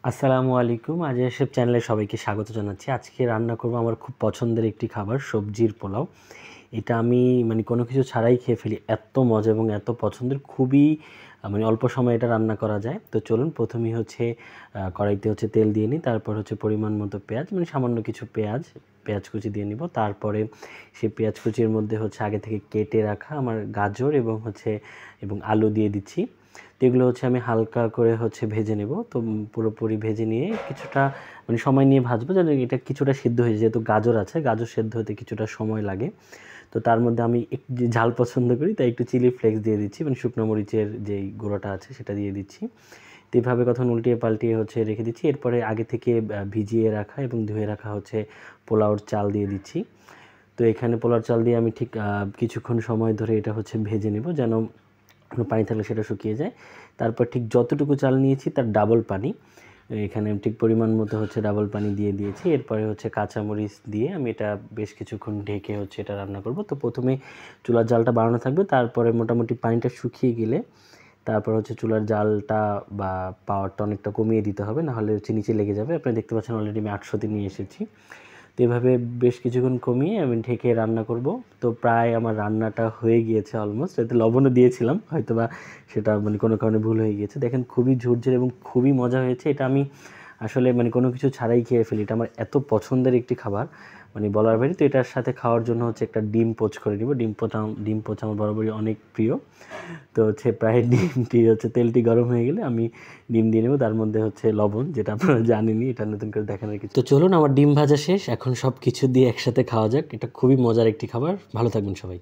আসসালামু আলাইকুম। আজের এসব চ্যানেলে সবাইকে স্বাগত জানাচ্ছি। আজকে রান্না করব আমার খুব পছন্দের একটি খাবার, সবজির পোলাও। এটা আমি কোনো কিছু ছাড়াই খেয়ে ফেলি। এত মজা এবং এত পছন্দের, খুবই অল্প সময়ে এটা রান্না করা যায়। তো চলুন, প্রথমেই হচ্ছে কড়াইতে হচ্ছে তেল দিয়ে নিই। তারপর হচ্ছে পরিমাণ মতো পেঁয়াজ, সামান্য কিছু পেঁয়াজ কুচি দিয়ে নিব। তারপরে সেই পেঁয়াজ কুচির মধ্যে হচ্ছে আগে থেকে কেটে রাখা আমার গাজর এবং আলু দিয়ে দিচ্ছি। তো এগুলো হচ্ছে আমি হালকা করে হচ্ছে ভেজে নেব। তো পুরোপুরি ভেজে নিয়ে কিছুটা সময় নিয়ে ভাজবো, যেন এটা কিছুটা সিদ্ধ হয়ে যায়। যেহেতু গাজর আছে, গাজর সেদ্ধ হতে কিছুটা সময় লাগে। তো তার মধ্যে আমি একটু ঝাল পছন্দ করি, তাই একটু চিলি ফ্লেক্স দিয়ে দিচ্ছি, শুকনো মরিচের যেই গুঁড়োটা আছে সেটা দিয়ে দিচ্ছি। তো এইভাবে কখন উল্টিয়ে পাল্টিয়ে হচ্ছে রেখে দিচ্ছি। এরপরে আগে থেকে ভিজিয়ে রাখা এবং ধুয়ে রাখা হচ্ছে পোলাওর চাল দিয়ে দিচ্ছি। তো এখানে পোলাওর চাল দিয়ে আমি ঠিক কিছুক্ষণ সময় ধরে এটা হচ্ছে ভেজে নেব, যেন কোনো পানি থাকলে সেটা শুকিয়ে যায়। তারপর ঠিক যতটুকু চাল নিয়েছি তার ডাবল পানি, এখানে ঠিক পরিমাণ মতো হচ্ছে ডাবল পানি দিয়ে দিয়েছি। এরপরে হচ্ছে কাঁচামরিচ দিয়ে আমি এটা বেশ কিছুক্ষণ ঢেকে হচ্ছে এটা রান্না করব। তো প্রথমে চুলার জালটা বাড়ানো থাকবে, তারপরে মোটামুটি পানিটা শুকিয়ে গেলে তারপর হচ্ছে চুলার জালটা বা পাওয়ারটা অনেকটা কমিয়ে দিতে হবে, নাহলে হচ্ছে নিচে লেগে যাবে। আপনি দেখতে পাচ্ছেন অলরেডি আমি 800-তে নিয়ে এসেছি। তো এভাবে বেশ কিছুক্ষণ কমিয়ে আমি ঢেকে রান্না করব। তো প্রায় আমার রান্নাটা হয়ে গিয়েছে অলমোস্ট। এতে লবণও দিয়েছিলাম, হয়তোবা সেটা কোনো কারণে ভুল হয়ে গিয়েছে। দেখেন খুবই ঝুরঝুরে এবং খুবই মজা হয়েছে। এটা আমি আসলে কোনো কিছু ছাড়াই খেয়ে ফেলি। এটা আমার এত পছন্দের একটি খাবার, বলার বাইরে। তো এটার সাথে খাওয়ার জন্য হচ্ছে একটা ডিম পোচ করে নিব। ডিম পোচ আমার বরাবরই অনেক প্রিয়। তো হচ্ছে প্রায় ডিমটি হচ্ছে, তেলটি গরম হয়ে গেলে আমি ডিম দিয়ে নেব। তার মধ্যে হচ্ছে লবণ, যেটা আপনারা জানেনই, এটা নতুন করে দেখানোর কিছু। তো চলুন, আমার ডিম ভাজা শেষ। এখন সব কিছু দিয়ে একসাথে খাওয়া যাক। এটা খুবই মজার একটি খাবার। ভালো থাকবেন সবাই।